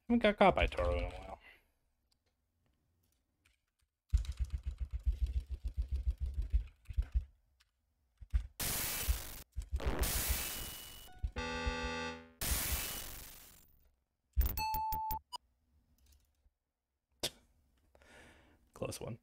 Haven't got caught by Toro in a while. Close one.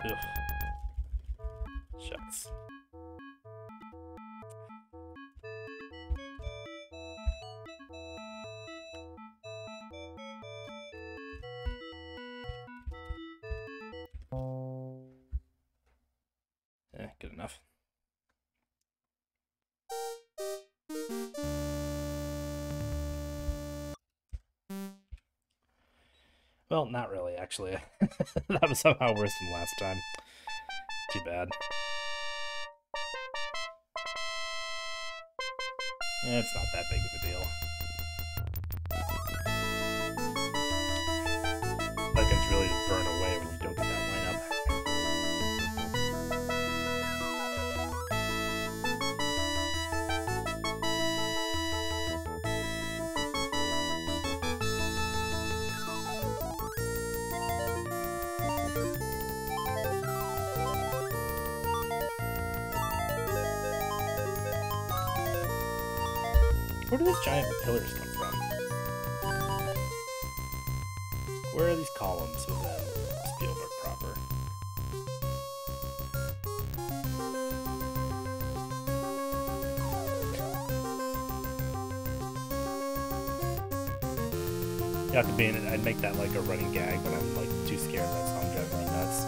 Ugh. Shucks. Good enough. Well, not really, actually. That was somehow worse than last time. Too bad. It's not that big of a deal. Buttons really just burn away when you don't get that lineup. Where do these giant pillars come from? Where are these columns within Spielberg proper? You have to be in it. I'd make that like a running gag, but I'm like too scared of that song driving me nuts.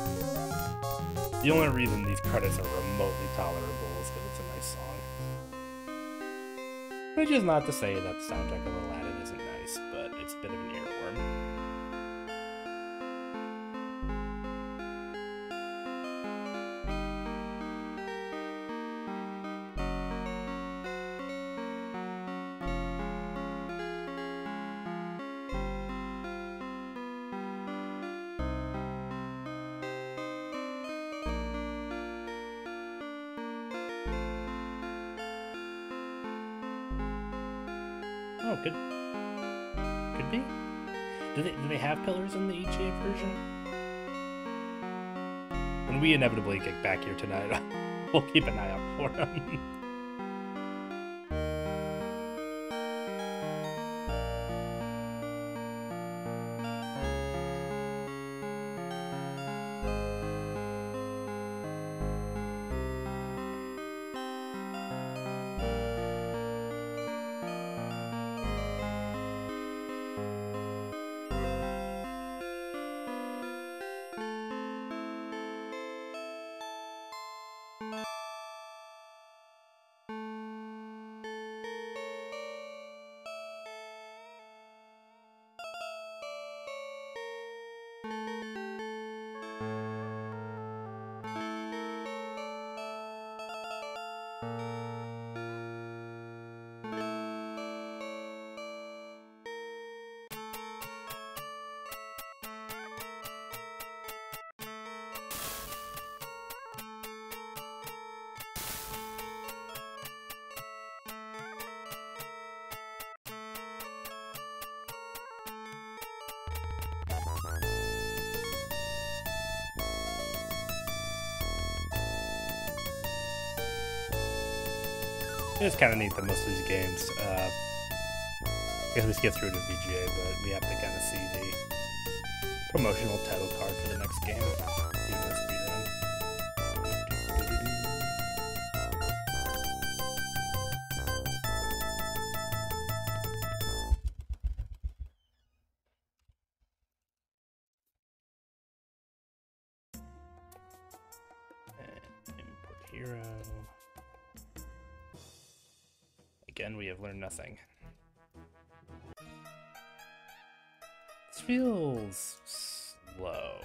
The only reason these credits are remotely tolerable is because it's a nice song. Which is not to say that the soundtrack of Aladdin isn't nice, but it's a bit of an earworm. Oh, could be. Do they have pillars in the EGA version? When we inevitably get back here tonight, we'll keep an eye out for them. It's kind of neat that most of these games, I guess we skip through to VGA, but we have to kind of see the promotional title card for the next game, even though Speedrun. hero. Again, we have learned nothing. This feels slow.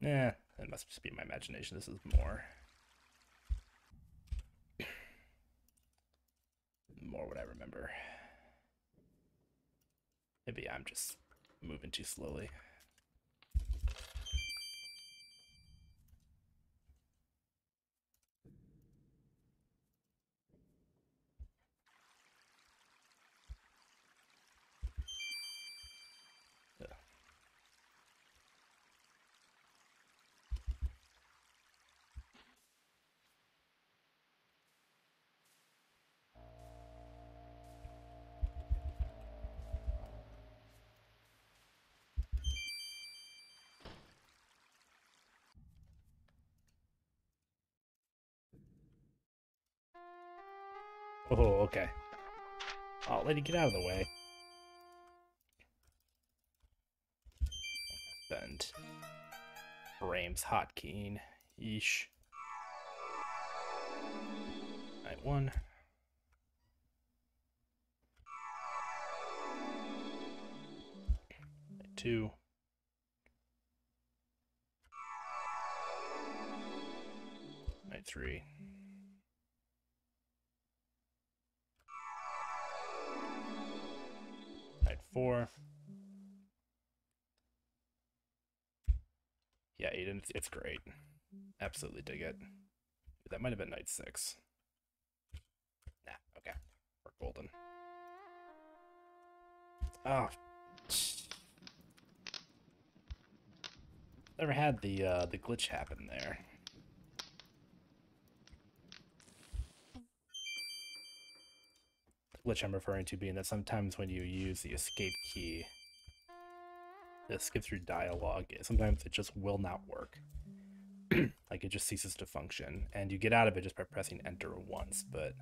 Eh, it must just be my imagination. This is more what I remember. Maybe I'm just moving too slowly. Oh, okay. Oh, lady, get out of the way. Bend. Frames hotkeying. Yeesh. Night 1. Night 2. Night 3. Night 4. Yeah, Aiden, it's great. Absolutely dig it. That might have been night 6. Nah, okay. We're golden. Oh. Never had the glitch happen there. The glitch I'm referring to being that sometimes when you use the escape key to skip through dialogue, sometimes it just will not work. Like it just ceases to function, and you get out of it just by pressing enter once, but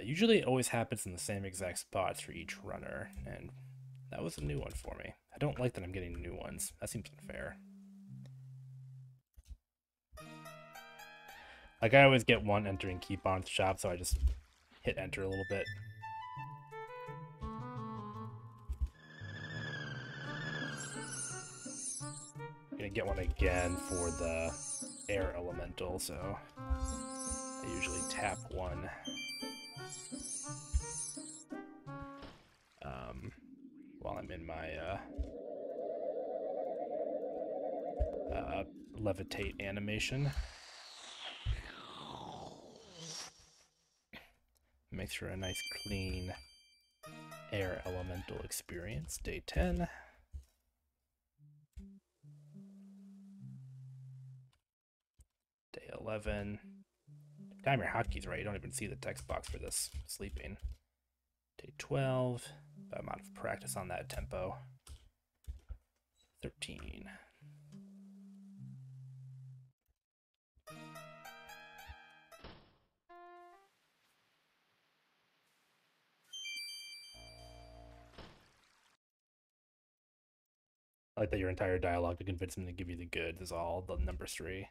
usually it always happens in the same exact spots for each runner, and that was a new one for me. I don't like that I'm getting new ones. That seems unfair. Like I always get one enter and keep on at the shop, so I just hit enter a little bit. I'm gonna get one again for the air elemental, so I usually tap one. While I'm in my levitate animation. Makes for a nice clean air elemental experience. Day 10. Day 11. Time your hotkeys right, you don't even see the text box for this sleeping. Day 12. I'm out of practice on that tempo. 13. I like that your entire dialogue to convince him to give you the goods is all the number 3.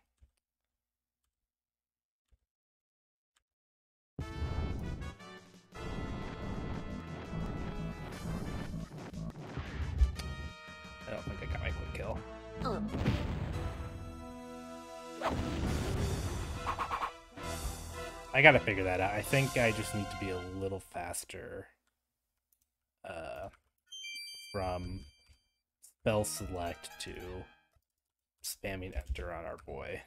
I don't think I got my quick kill. I gotta figure that out. I think I just need to be a little faster from spell select to spamming enter on our boy.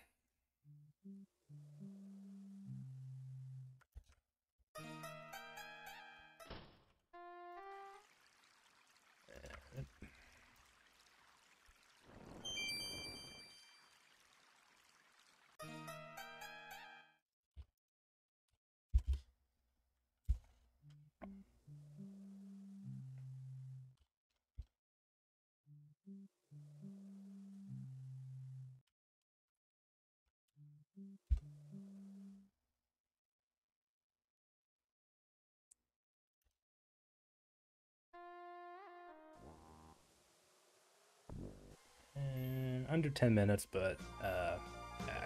under 10 minutes, but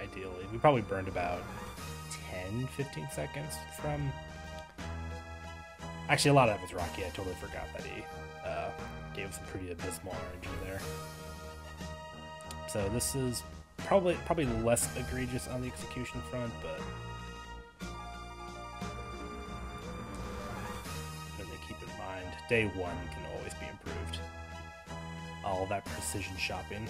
ideally, we probably burned about 10-15 seconds from... Actually, a lot of that was Rocky. I totally forgot that he gave some pretty abysmal RNG there. So this is probably less egregious on the execution front, but something to keep in mind. Day one can always be improved. All that precision shopping.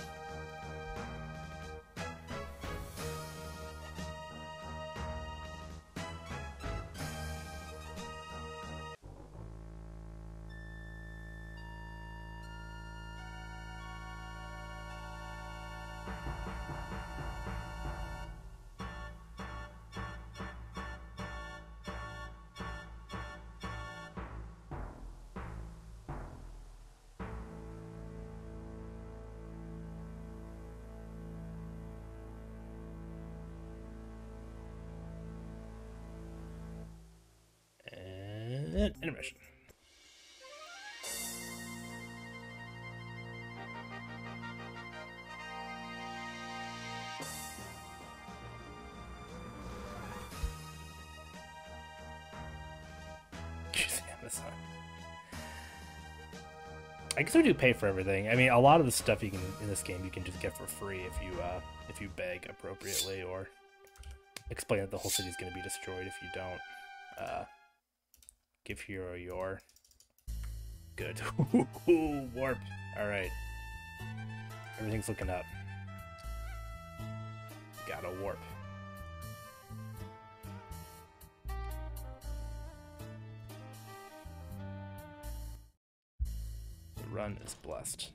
Intermission. Amazon. I guess we do pay for everything. I mean, a lot of the stuff you can in this game you can just get for free if you beg appropriately or explain that the whole city is going to be destroyed if you don't. Give hero your good. Warp. Alright. Everything's looking up. Gotta warp. The run is blessed.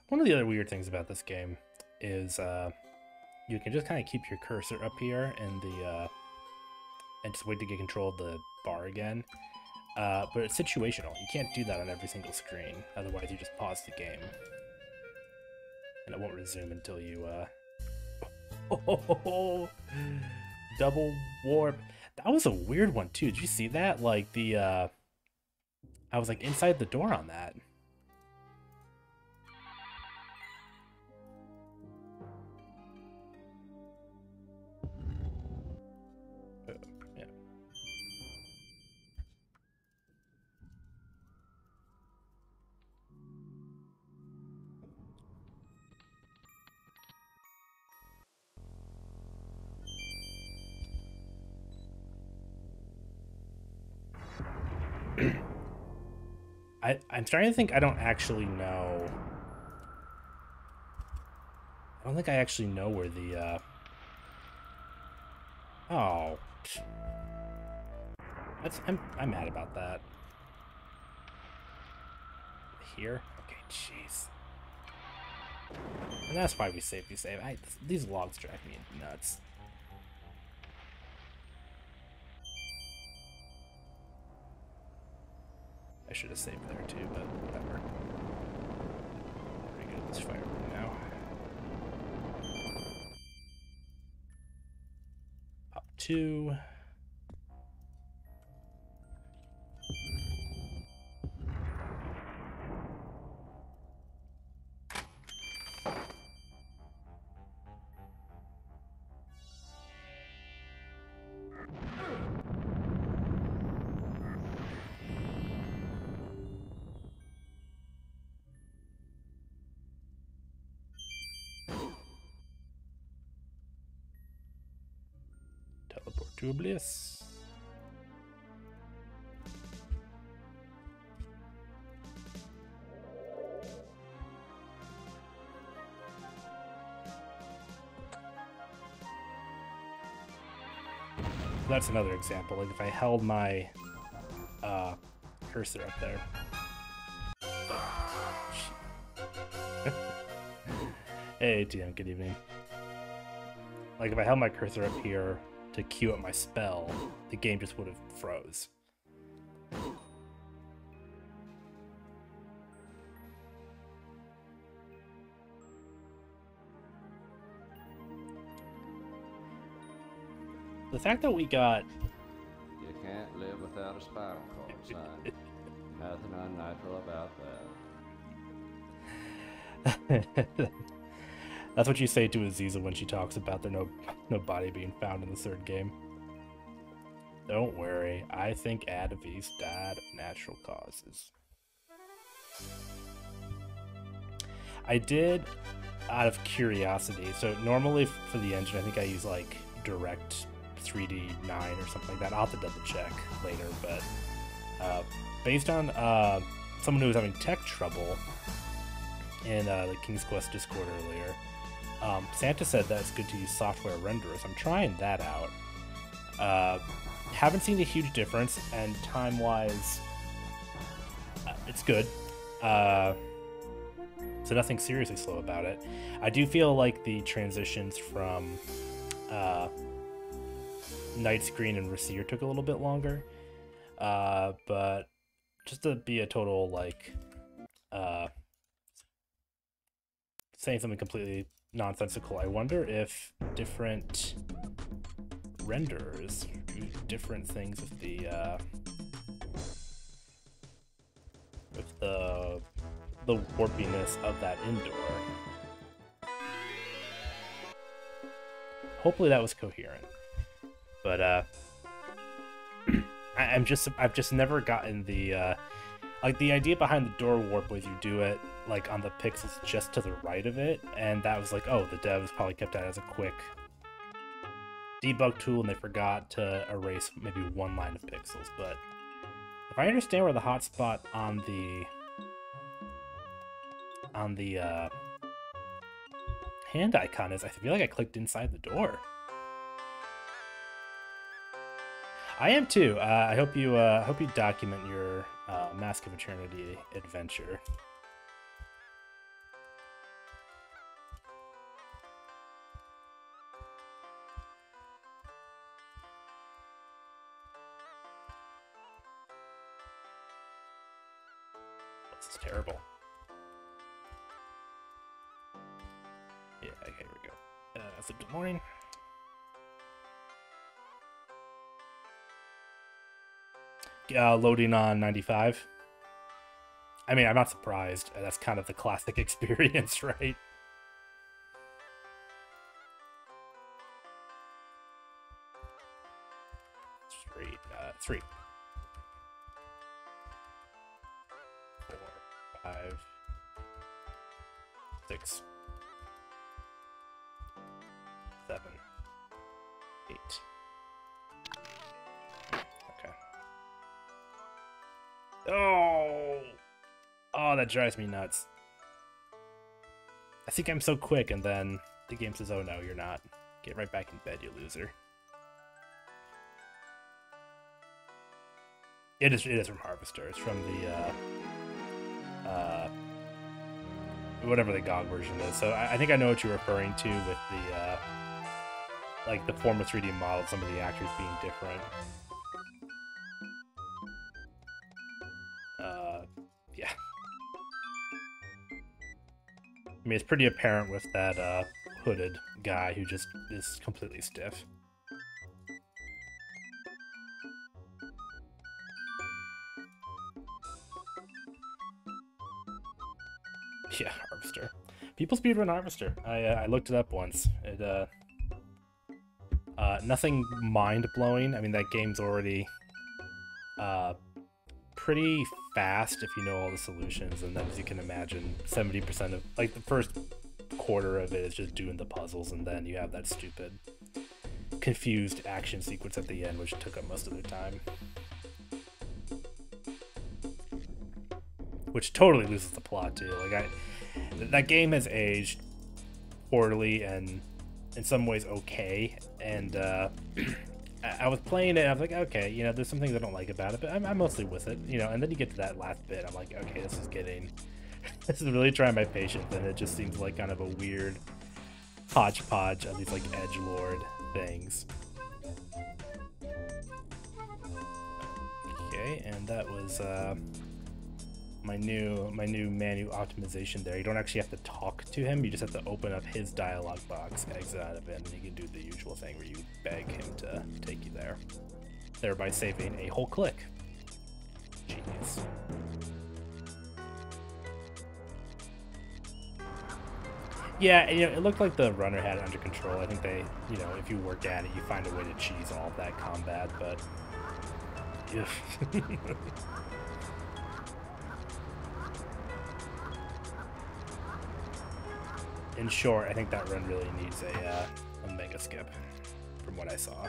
One of the other weird things about this game is you can just kind of keep your cursor up here and and just wait to get control of the bar again. But it's situational. You can't do that on every single screen. Otherwise, you just pause the game, and it won't resume until you. Double warp. That was a weird one too. Did you see that? Like the I was like inside the door on that. I'm starting to think I don't actually know. I don't think I actually know where the oh, I'm mad about that. Here? Okay, jeez. And that's why we save. These logs drive me nuts. I should have saved there too, but whatever. Pretty good at this fire right now. Up 2. Teleport to Bliss. That's another example. Like if I held my cursor up there. Hey, TM, good evening. Like if I held my cursor up here to queue up my spell, the game just would have froze. The fact that we got... You can't live without a spinal cord, son. Nothing unnatural about that. That's what you say to Aziza when she talks about there no body being found in the third game. Don't worry, I think Adavis died of natural causes. I did, out of curiosity, so normally for the engine I think I use like Direct 3D 9 or something like that. I'll have to double check later, but based on someone who was having tech trouble in the King's Quest Discord earlier, Santa said that it's good to use software renderers. I'm trying that out. Haven't seen a huge difference, and time-wise, it's good. So nothing seriously slow about it. I do feel like the transitions from Night Screen and Receiver took a little bit longer, but just to be a total, like, saying something completely nonsensical, I wonder if different renderers do different things with the warpiness of that indoor. Hopefully that was coherent, but I've just never gotten the like the idea behind the door warp was you do it like on the pixels just to the right of it, and that was like, oh, the devs probably kept that as a quick debug tool and they forgot to erase maybe one line of pixels. But if I understand where the hotspot on the hand icon is, I feel like I clicked inside the door. I am too. I hope you document your Mask of Eternity adventure. This is terrible. Yeah, okay, here we go. So good morning. Loading on 95. I mean, I'm not surprised. That's kind of the classic experience, right? Three. 4, 5, 6, 7, 8. Okay. Oh, that drives me nuts. I think I'm so quick, and then the game says, oh no, you're not. Get right back in bed, you loser. It is from Harvester. It's from the whatever the GOG version is. So I think I know what you're referring to with the like the former 3D model, some of the actors being different. Yeah. I mean, it's pretty apparent with that hooded guy who just is completely stiff. Yeah, Harvester. People speedrun Harvester. I looked it up once. It nothing mind-blowing. I mean, that game's already pretty fast if you know all the solutions, and then as you can imagine, 70% of, like, the first quarter of it is just doing the puzzles, and then you have that stupid confused action sequence at the end, which took up most of their time. Which totally loses the plot too. Like, that game has aged poorly and in some ways okay, and I was playing it and I was like, okay, you know, there's some things I don't like about it, but I'm mostly with it, you know. And then you get to that last bit, I'm like, okay, this is really trying my patience, and it just seems like kind of a weird hodgepodge of these like edgelord things. Okay, and that was my new menu optimization there. You don't actually have to talk to him, you just have to open up his dialog box, exit out of it, and then you can do the usual thing where you beg him to take you there, thereby saving a whole click. Genius. Yeah, and, it looked like the runner had it under control. I think they, if you work at it, you find a way to cheese all of that combat, but... In short, I think that run really needs a mega skip, from what I saw.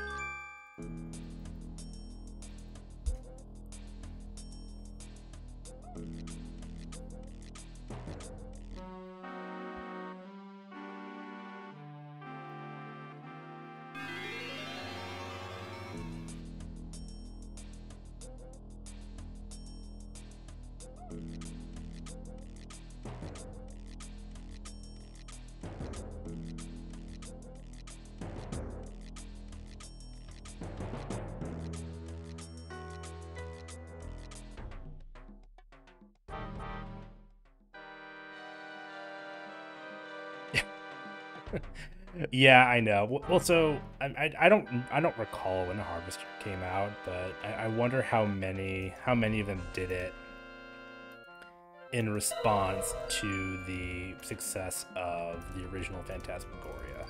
Yeah, I know. Well, so I don't recall when Harvester came out, but I wonder how many of them did it in response to the success of the original Phantasmagoria.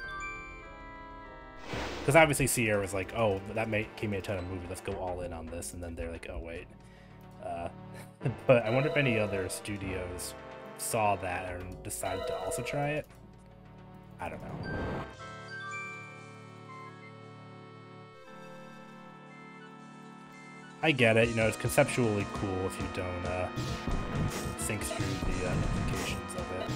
Because obviously Sierra was like, oh, that gave me a ton of movie, let's go all in on this, and then they're like, oh wait. But I wonder if any other studios saw that and decided to also try it. I don't know. I get it, it's conceptually cool if you don't think through the implications of it.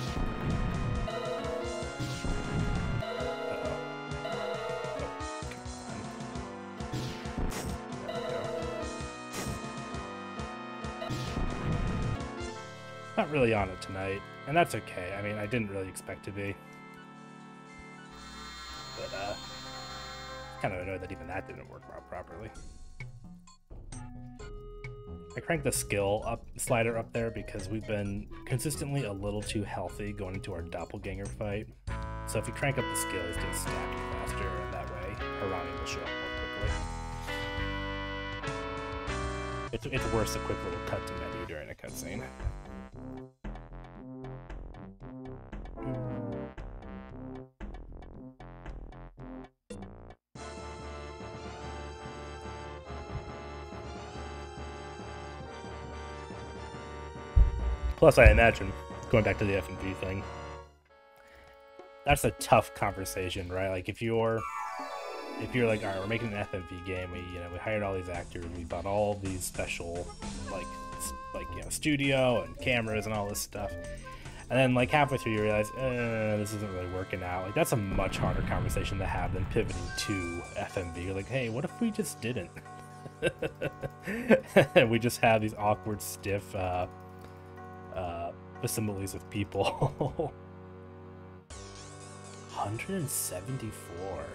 Not really on it tonight, and that's okay. I mean, I didn't really expect to be. But, kind of annoyed that even that didn't work out properly. I cranked the skill slider up there because we've been consistently a little too healthy going into our doppelganger fight. So if you crank up the skill, he's going to stab you faster, and that way Harani will show up more quickly. It's worse a quick little cut to menu during a cutscene. Plus, I imagine, going back to the F&V thing, that's a tough conversation, right? Like, if you're like, all right, we're making an FMV game, we hired all these actors, we bought all these special, studio and cameras and all this stuff, and then, like, halfway through you realize, this isn't really working out. Like, that's a much harder conversation to have than pivoting to FMV. You're like, hey, what if we just didn't? We just have these awkward, stiff, assemblies with people. 174.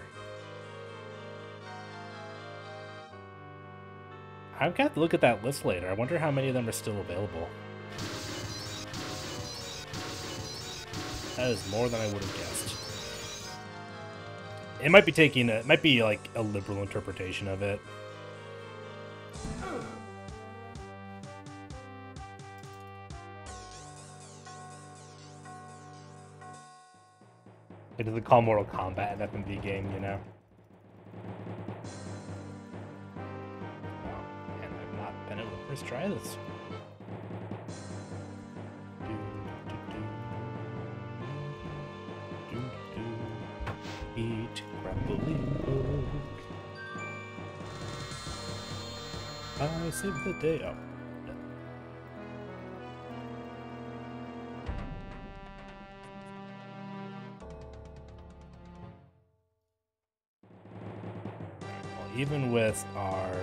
I've got to look at that list later. I wonder how many of them are still available. That is more than I would have guessed. It might be like a liberal interpretation of it. It doesn't call Mortal Kombat an FMV game, And I've not been able to first try this. Eat grappling hook. I saved the day. Oh. Even with our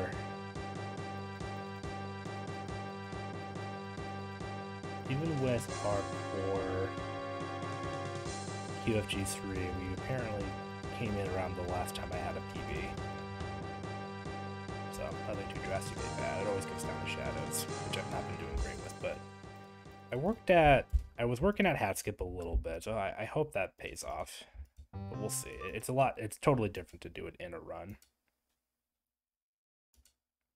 poor QFG3, we apparently came in around the last time I had a PB. So nothing too drastically bad. It always goes down to shadows, which I've not been doing great with, but I was working at hat skip a little bit, so I hope that pays off. But we'll see. It's totally different to do it in a run.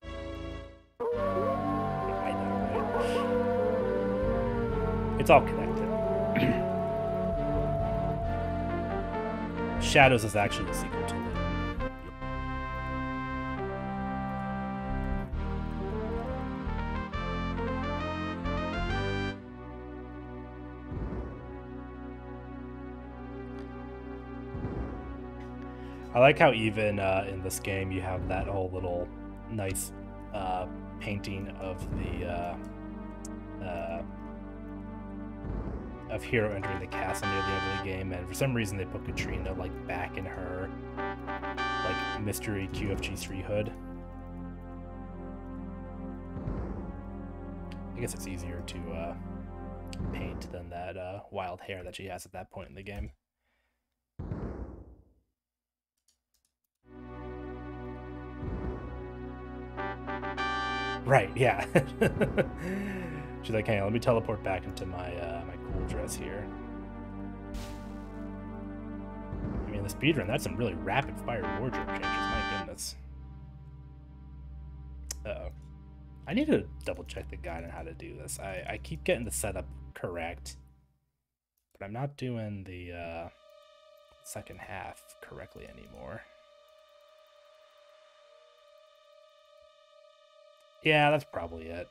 I know, right? It's all connected. Shadows is actually the sequel to Loom. I like how even in this game you have that whole little nice painting of the of Hero entering the castle near the end of the game, and for some reason they put Katrina like back in her like mystery QFG3 hood. I guess it's easier to paint than that wild hair that she has at that point in the game. Right, yeah. She's like, hey, let me teleport back into my my cool dress here. I mean, the speedrun, that's some really rapid fire wardrobe changes, my goodness. Uh-oh. I need to double check the guide on how to do this. I keep getting the setup correct, but I'm not doing the second half correctly anymore. Yeah, that's probably it.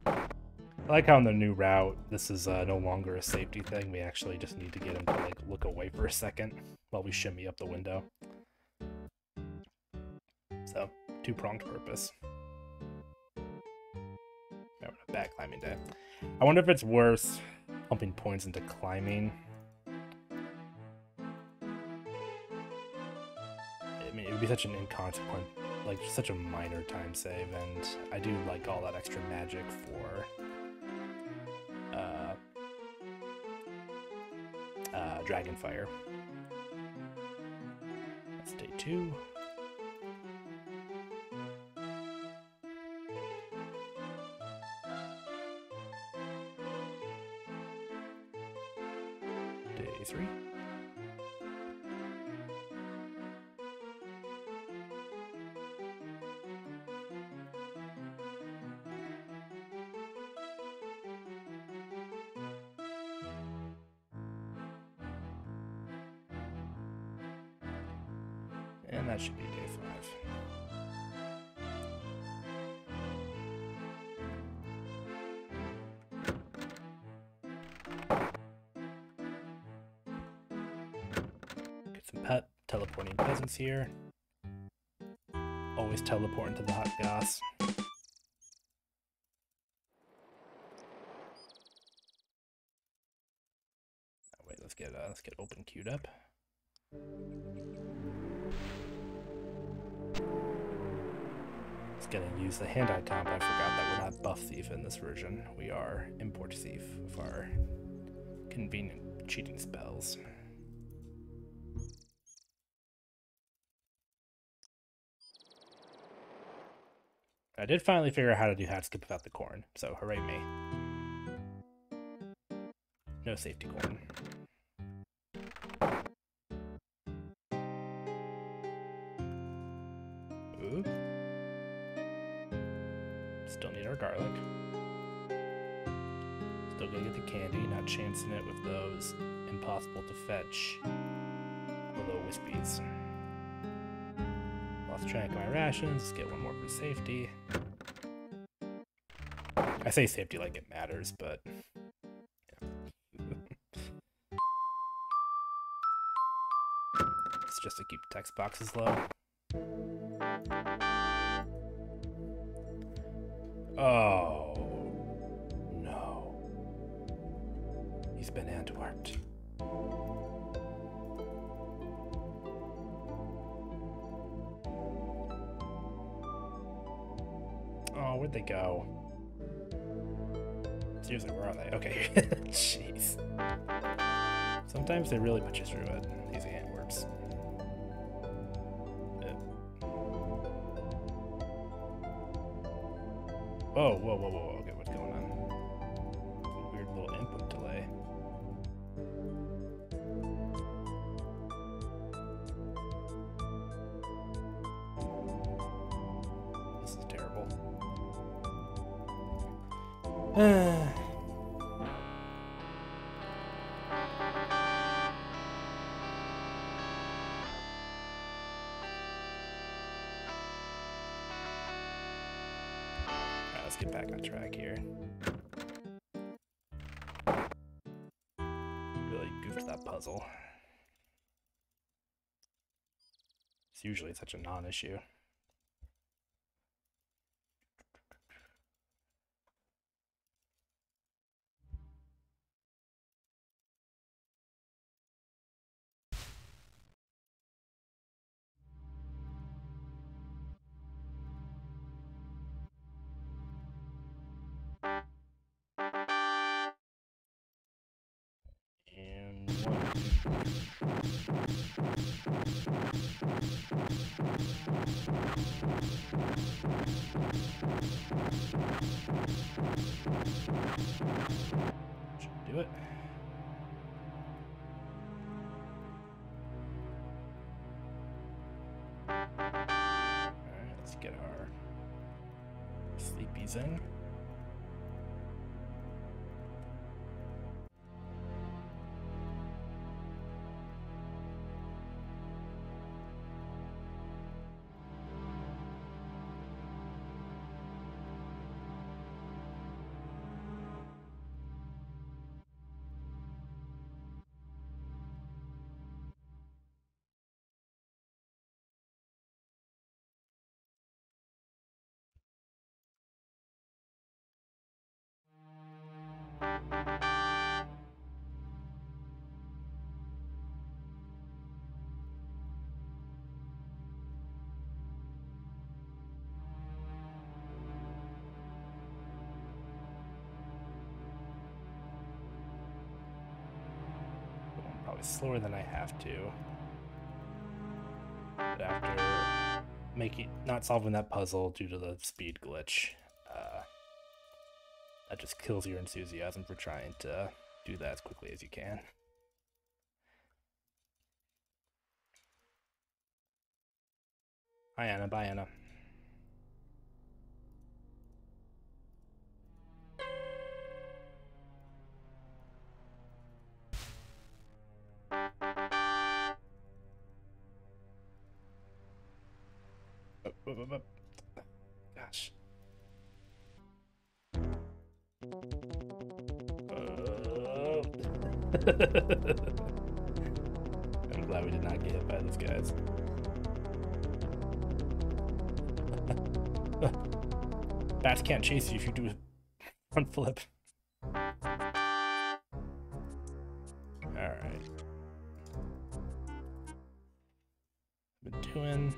I like how in the new route, this is no longer a safety thing. We actually just need to get him to like look away for a second while we shimmy up the window. So, two-pronged purpose. Now we're back climbing day. I wonder if it's worth pumping points into climbing. I mean, it would be such an inconsequent, like such a minor time save, and I do like all that extra magic for Dragonfire. That's day 2. Day 3. And that should be day 5. Get some teleporting peasants here. Always teleporting to the hot goss. Oh, wait, let's get open queued up. Gonna use the hand-eye comp. I forgot that we're not buff thief in this version. We are import thief with our convenient cheating spells. I did finally figure out how to do hat skip without the corn, so hooray me. No safety corn. Ooh. Still need our garlic. Still gonna get the candy, not chancing it with those impossible to fetch willow wispies. Lost track of my rations, let's get one more for safety. I say safety like it matters, but yeah. It's just to keep text boxes low. Oh, no. He's been antwerped. where'd they go? Seriously, where are they? Okay. Jeez. Sometimes they really put you through it, these antworps. Whoa, whoa, whoa, whoa. Okay, what's going on? Weird little input delay. This is terrible. Let's get back on track here. Really goofed that puzzle. It's usually such a non-issue. Should do it. Alright, let's get our sleepies in. Probably slower than I have to. But after not solving that puzzle due to the speed glitch, that just kills your enthusiasm for trying to do that as quickly as you can. Hi Anna, bye Anna. Gosh. I'm glad we did not get hit by those guys. Bats can't chase you if you do a front flip. Alright. Been doing...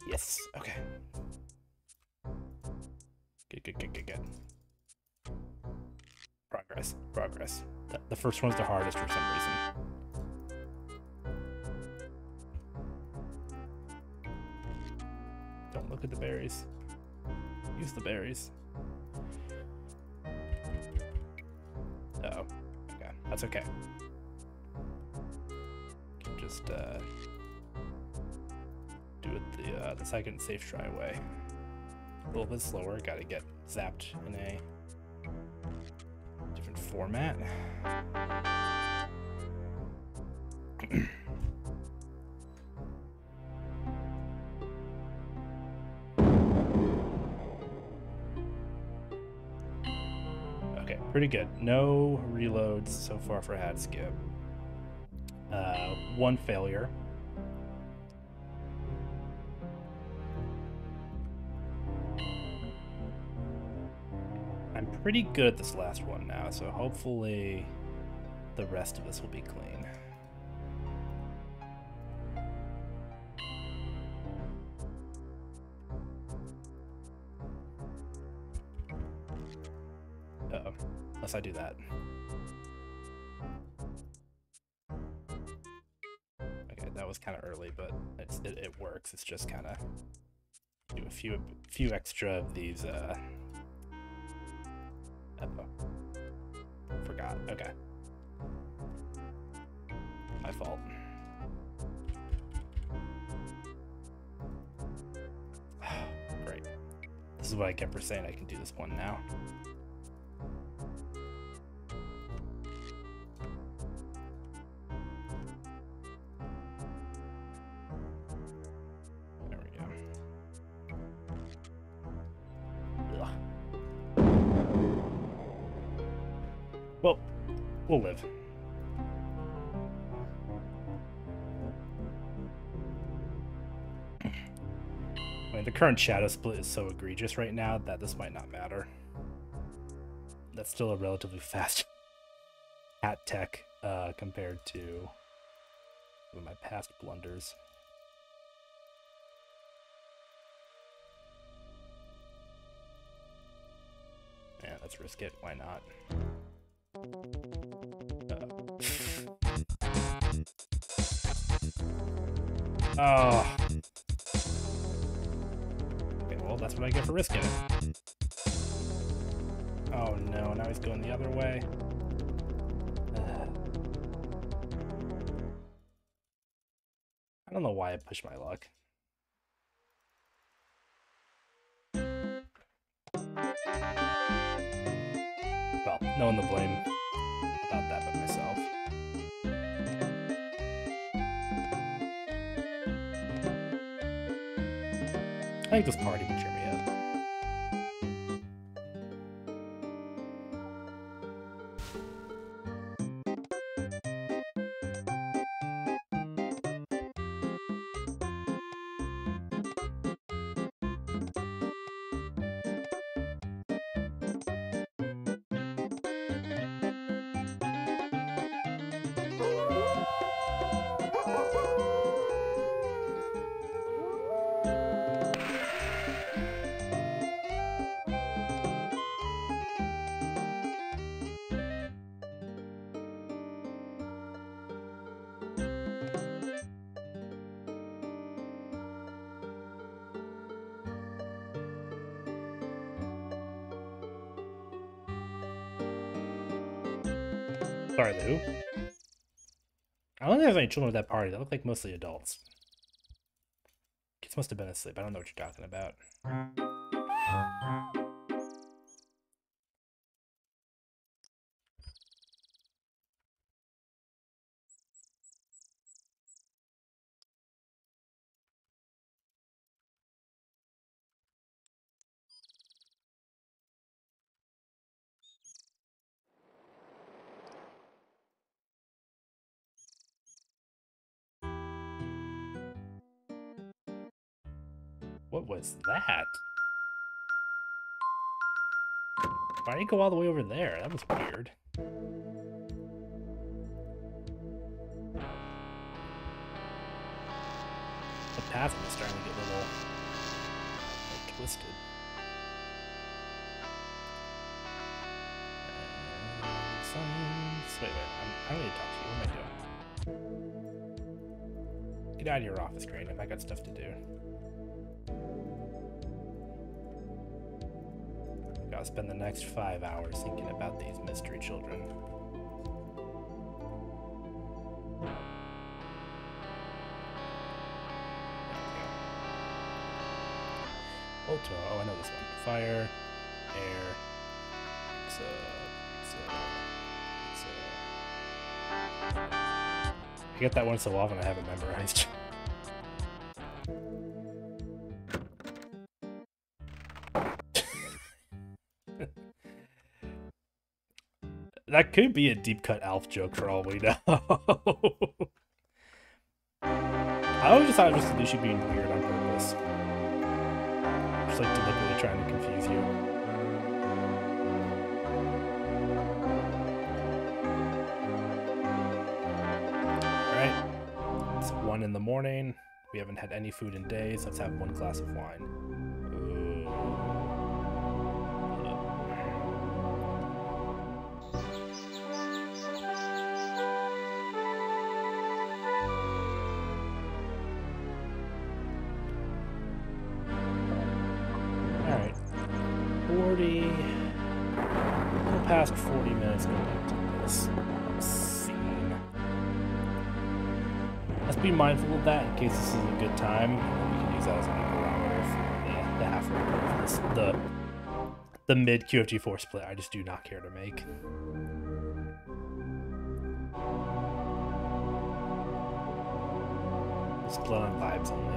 Yes, okay. Good. Progress. The first one's the hardest for some reason. Don't look at the berries. Use the berries. Uh-oh. Okay, that's okay. Can just do it the second safe try way. A little bit slower, gotta get zapped in a different format. Okay, pretty good. No reloads so far for hat skip. One failure. I'm pretty good at this last one now, so hopefully the rest of this will be clean. unless I do that. Okay, that was kind of early, but it works. It's just kind of do a few extra of these. Forgot. Okay, my fault. Great. This is what I kept saying. I can do this one now. There we go. Ugh. Well, we'll live. I mean, the current shadow split is so egregious right now that this might not matter. That's still a relatively fast hat tech compared to some of my past blunders. Yeah, let's risk it. Why not? Oh. Okay, well, that's what I get for risking it. Oh no, now he's going the other way. I don't know why I pushed my luck. Well, no one to blame about that but myself. I think this party would cheer me up. Sorry, Lou. I don't think there's any children at that party. They look like mostly adults. Kids must have been asleep. I don't know what you're talking about. What was that? Why did he go all the way over there? That was weird. The path was starting to get a little like, twisted. Wait, I don't need to talk to you. What am I doing? Get out of your office, Grandin. I got stuff to do. Gotta spend the next 5 hours thinking about these mystery children. Ultima. Oh, I know this one. Fire, air, pizza. I get that one so often I have it memorized. That could be a deep cut Alf joke for all we know. I always just thought it was just Lucy being weird on purpose. Just like deliberately trying to confuse you. Alright. It's 1 in the morning. We haven't had any food in days. Let's have 1 glass of wine. past 40 minutes going into this scene. Let's be mindful of that in case this is a good time. We can use that as a barometer for the halfway point for this, the mid QFG4 split. I just do not care to make. Split on vibes only.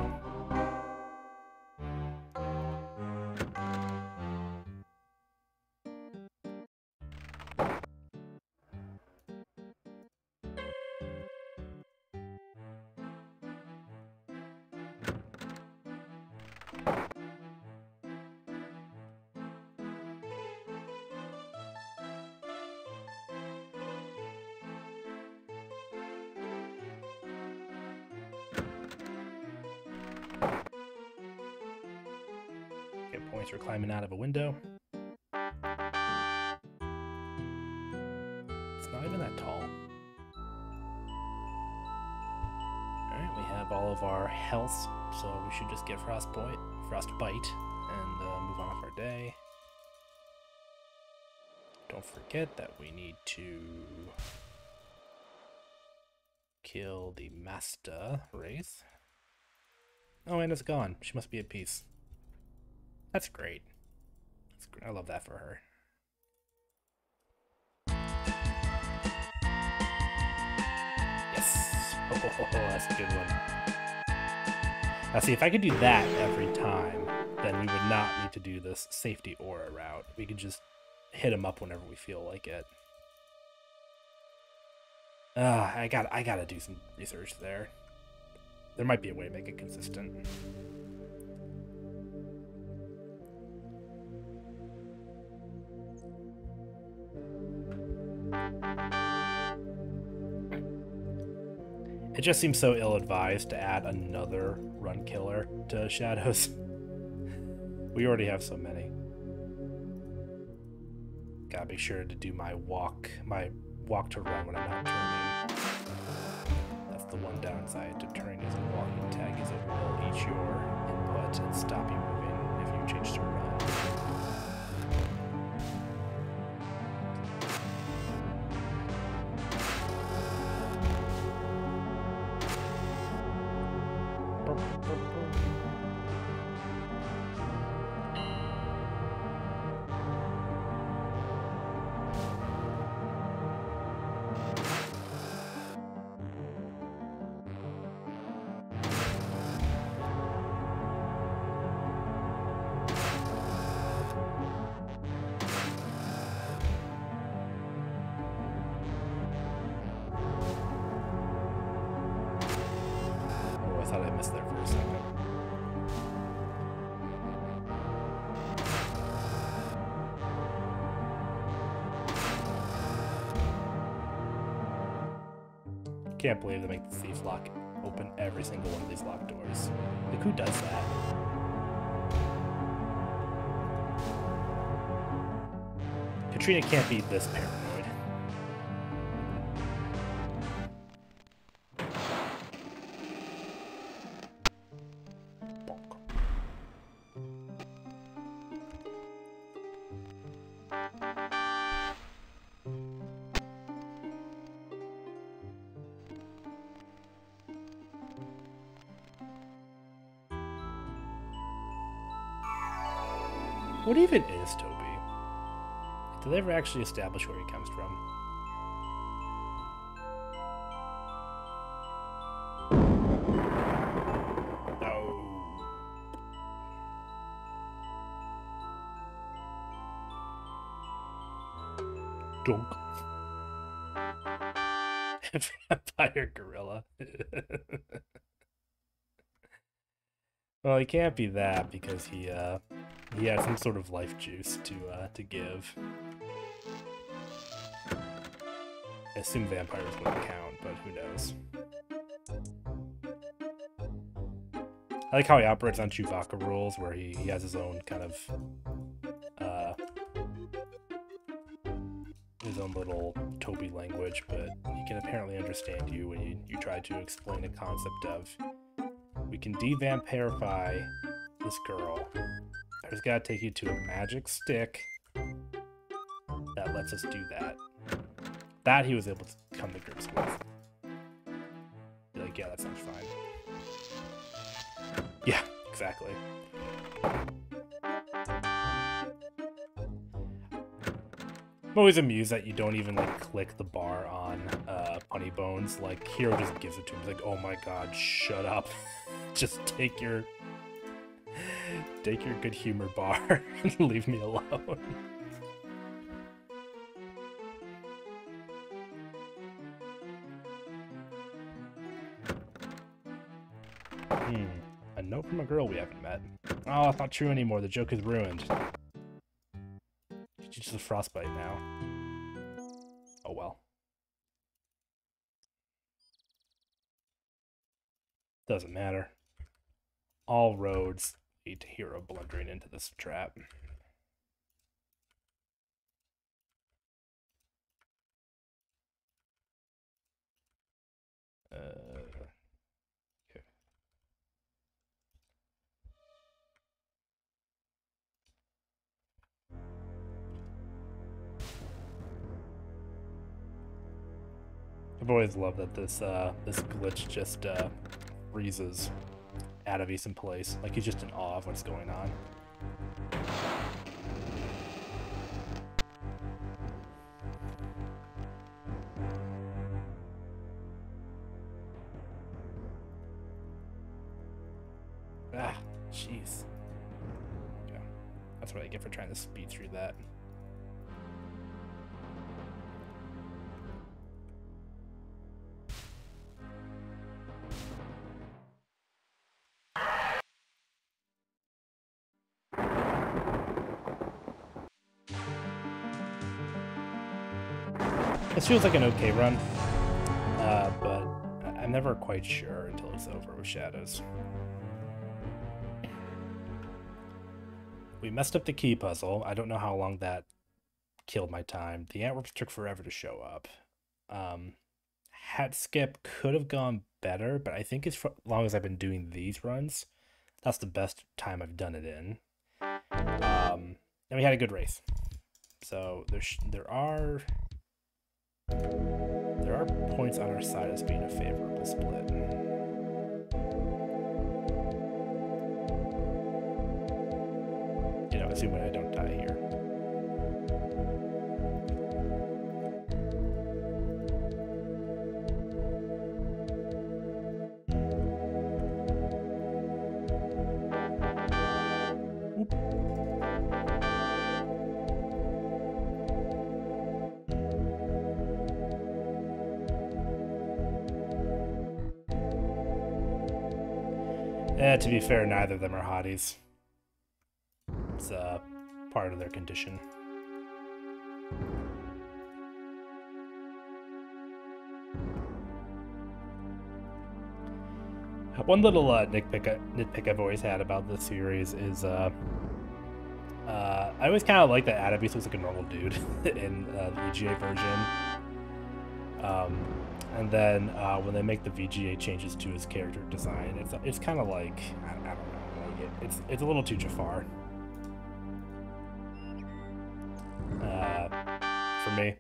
Get points for climbing out of a window. It's not even that tall. Alright, we have all of our health, so we should just get frostbite, and move on with our day. Don't forget that we need to kill the Master Wraith. Oh, and it's gone. She must be at peace. That's great. That's great. I love that for her. Yes! Oh, that's a good one. Now see, if I could do that every time, then we would not need to do this safety aura route. We could just hit him up whenever we feel like it. I gotta do some research there. There might be a way to make it consistent. It just seems so ill-advised to add another run killer to Shadows. We already have so many. Gotta be sure to do my walk to run when I'm not turning. That's the one downside to turning as a walking tag, is it will eat your input and stop you moving if you change to run. I thought I missed there for a second. Can't believe they make the thief lock open every single one of these locked doors. Like, who does that? Katrina can't be this paranoid. What even is Toby? Did they ever actually establish where he comes from? No. Dunk. Vampire gorilla. Well, he can't be that because he had some sort of life juice to give. I assume vampires wouldn't count, but who knows? I like how he operates on Chewbacca rules, where he has his own kind of his own little Toby language, but he can apparently understand you when you try to explain a concept of, we can de-vampirify this girl. I just gotta take you to a magic stick that lets us do that. That he was able to come to grips with. Be like, yeah, that sounds fine. Yeah, exactly. I'm always amused that you don't even like click the bar on Punny Bones. Like Hero just gives it to him. He's like, oh my god, shut up. Just take your good humor bar and leave me alone. A note from a girl we haven't met. Oh, it's not true anymore. The joke is ruined. She's just a frostbite now. Oh well. Doesn't matter. All roads lead to Hero blundering into this trap. Okay. I've always loved that this glitch just freezes Adavis in place. Like he's just in awe of what's going on. Ah, jeez. Okay. That's what I get for trying to speed through that. This feels like an okay run, but I'm never quite sure until it's over with Shadows. We messed up the key puzzle. I don't know how long that killed my time. The Antwerps took forever to show up. Hat skip could have gone better, but I think as long as I've been doing these runs, that's the best time I've done it in. And we had a good race. So there are points on our side as being a favorable split. You know, assuming I don't die here. To be fair, neither of them are hotties. It's part of their condition. One little nitpick I've always had about this series is I always kind of like that Adavis looks like a normal dude in the EGA version. And then when they make the VGA changes to his character design, it's kind of like I don't know, like it's a little too Jafar. For me,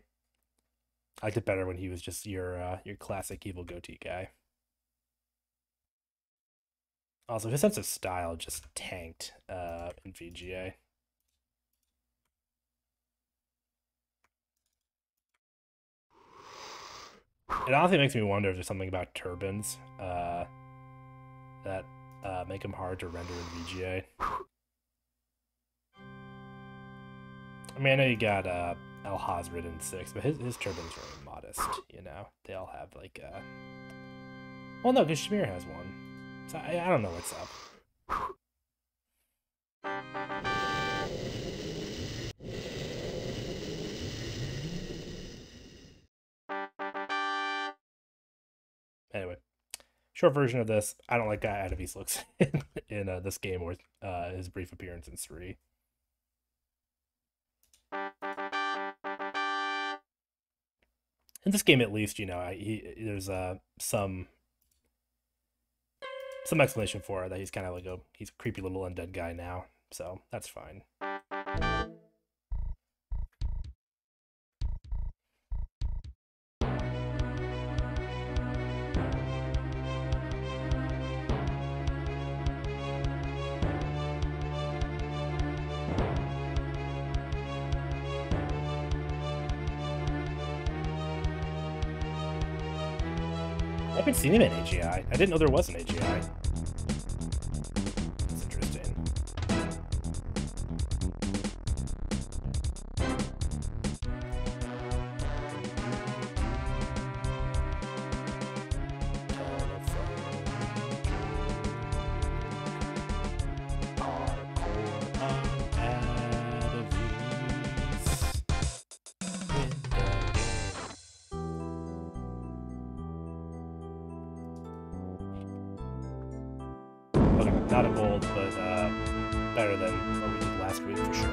I liked it better when he was just your classic evil goatee guy. Also, his sense of style just tanked in VGA. It honestly makes me wonder if there's something about turbines that make them hard to render in VGA. I mean, I know you got El Hazred in 6, but his turbines are modest, you know? They all have, like, well, no, because Shamir has one. So I don't know what's up. Anyway, short version of this, I don't like how Adavis looks in this game or his brief appearance in 3. In this game, at least, you know, there's some explanation for it, that he's kind of like he's a creepy little undead guy now, so that's fine. haven't seen him in AGI. I didn't know there was an AGI. That's interesting. Not a gold, but better than what we did last week for sure.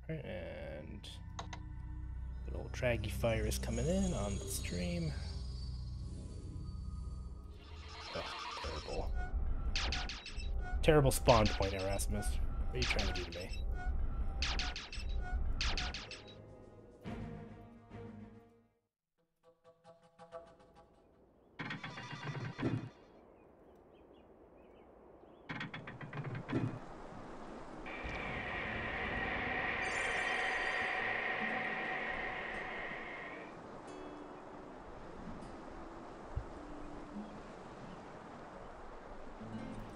And good old Draggy Fire is coming in on the stream. Oh, terrible. Terrible spawn point, Erasmus. What are you trying to do to me?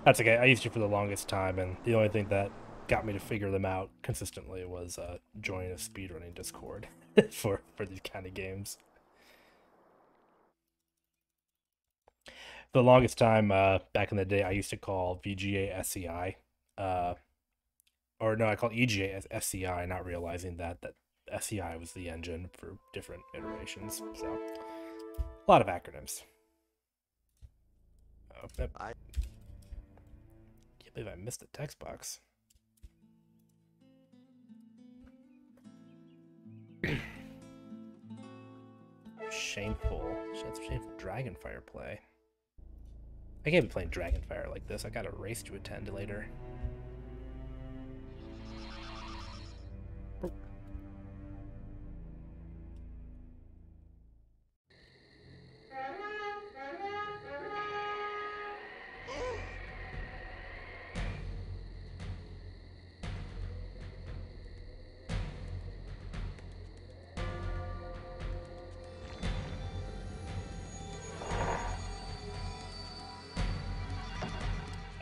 That's okay. I used you for the longest time, and the only thing that got me to figure them out consistently was joining a speedrunning Discord for these kind of games. For the longest time, back in the day, I used to call VGA SCI, or no, I called EGA SCI, not realizing that SCI was the engine for different iterations. So, a lot of acronyms. Oh, I can't believe I missed the text box. Shameful Dragonfire play. I can't be playing Dragonfire like this. I got a race to attend later.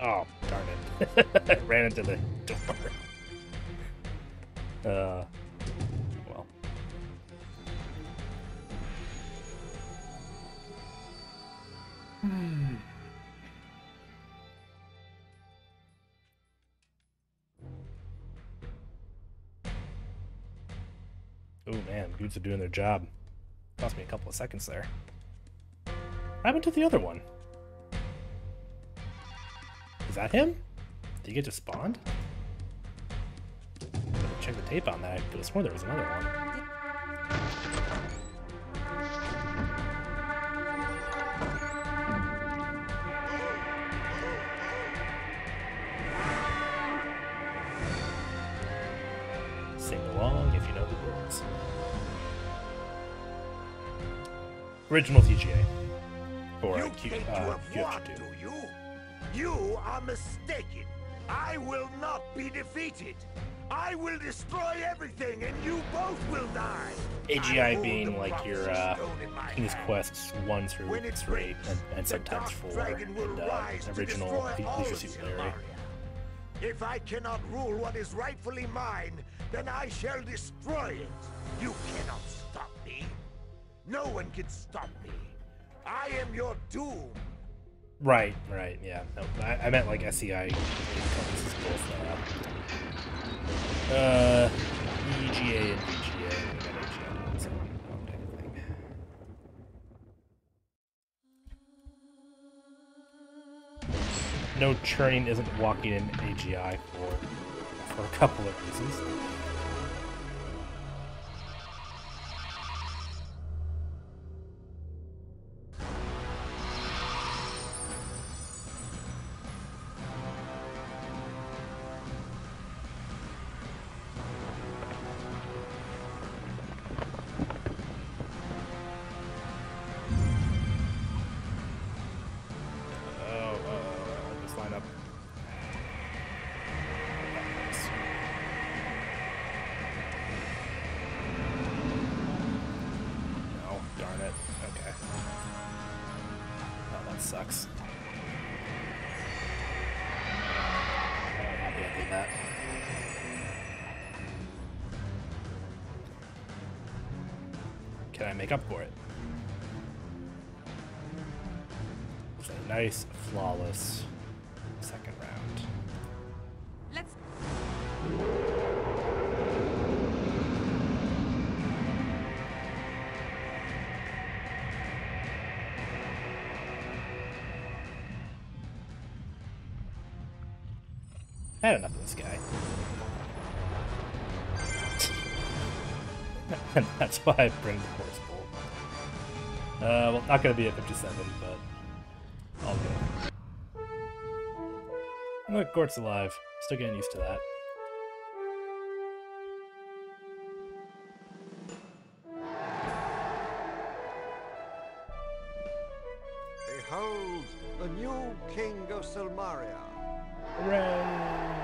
Oh, darn it. I ran into the door. Well. Oh man, dudes are doing their job. Cost me a couple of seconds there. What happened to the other one? Is that him? Did he get just spawned? Better check the tape on that. I could have sworn there was another one. Sing along if you know the words. Original TGA. Or QF2. You are mistaken. I will not be defeated. I will destroy everything and you both will die. AGI being like your King's Quests 1 through 3 and sometimes 4 and original Leisure Suit Larry. If I cannot rule what is rightfully mine, then I shall destroy it. You cannot stop me. No one can stop me. I am your doom. Right, yeah. No, I meant like SCI encompasses both EGA and VGA and AGI and so on type of thing. No churning isn't walking in AGI for a couple of reasons. sucks. I'm happy I did that. Can I make up for it? It's a nice, flawless second round. Let's. I had enough of this guy. And that's why I bring the Force Bolt. Well, not gonna be at 57, but all good. Look, Gort's alive. Still getting used to that. Behold, the new king of Silmaria. Hooray!